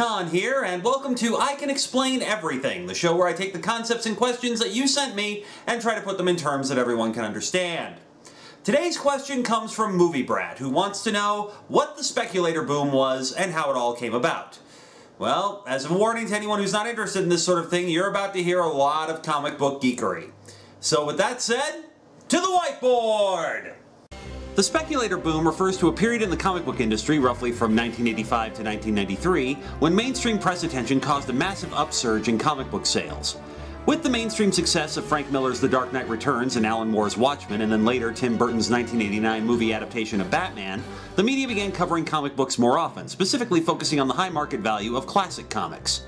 Khan here, and welcome to I Can Explain Everything, the show where I take the concepts and questions that you sent me and try to put them in terms that everyone can understand. Today's question comes from Movie Brat, who wants to know what the Speculator boom was and how it all came about. Well, as a warning to anyone who's not interested in this sort of thing, you're about to hear a lot of comic book geekery. So with that said, to the whiteboard! The Speculator boom refers to a period in the comic book industry, roughly from 1985 to 1993, when mainstream press attention caused a massive upsurge in comic book sales. With the mainstream success of Frank Miller's The Dark Knight Returns and Alan Moore's Watchmen, and then later Tim Burton's 1989 movie adaptation of Batman, the media began covering comic books more often, specifically focusing on the high market value of classic comics.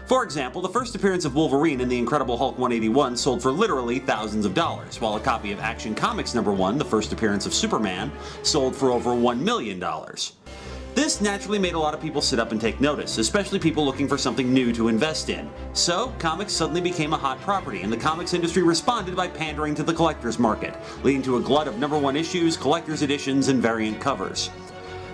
For example, the first appearance of Wolverine in The Incredible Hulk 181 sold for literally thousands of dollars, while a copy of Action Comics #1, the first appearance of Superman, sold for over $1 million. This naturally made a lot of people sit up and take notice, especially people looking for something new to invest in. So, comics suddenly became a hot property, and the comics industry responded by pandering to the collector's market, leading to a glut of #1 issues, collector's editions, and variant covers.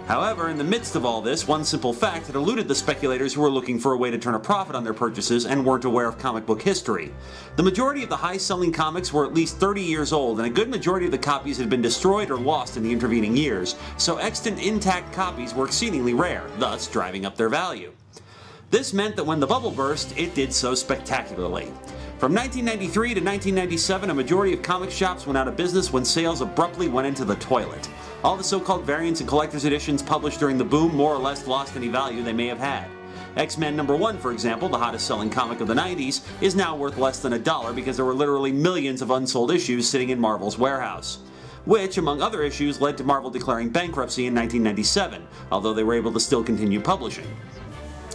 However, in the midst of all this, one simple fact had eluded the speculators who were looking for a way to turn a profit on their purchases and weren't aware of comic book history. The majority of the high-selling comics were at least 30 years old, and a good majority of the copies had been destroyed or lost in the intervening years, so extant intact copies were exceedingly rare, thus driving up their value. This meant that when the bubble burst, it did so spectacularly. From 1993 to 1997, a majority of comic shops went out of business when sales abruptly went into the toilet. All the so-called variants and collector's editions published during the boom more or less lost any value they may have had. X-Men #1, for example, the hottest selling comic of the 90s, is now worth less than $1 because there were literally millions of unsold issues sitting in Marvel's warehouse. Which, among other issues, led to Marvel declaring bankruptcy in 1997, although they were able to still continue publishing.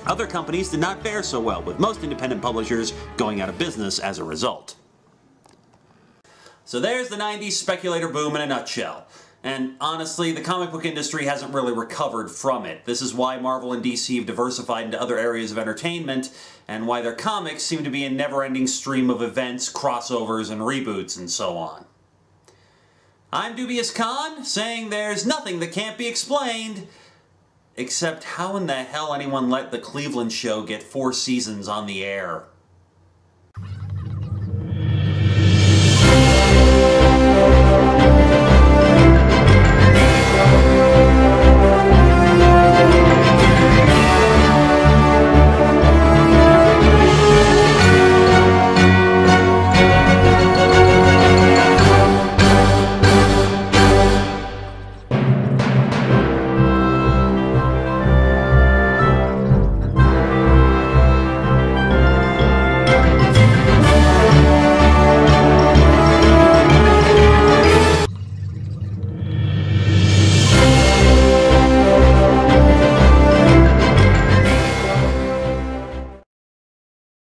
Other companies did not fare so well, with most independent publishers going out of business as a result. So there's the 90s speculator boom in a nutshell. And honestly, the comic book industry hasn't really recovered from it. This is why Marvel and DC have diversified into other areas of entertainment, and why their comics seem to be a never-ending stream of events, crossovers, and reboots, and so on. I'm Dubious Khan, saying there's nothing that can't be explained, except how in the hell anyone let the Cleveland show get 4 seasons on the air.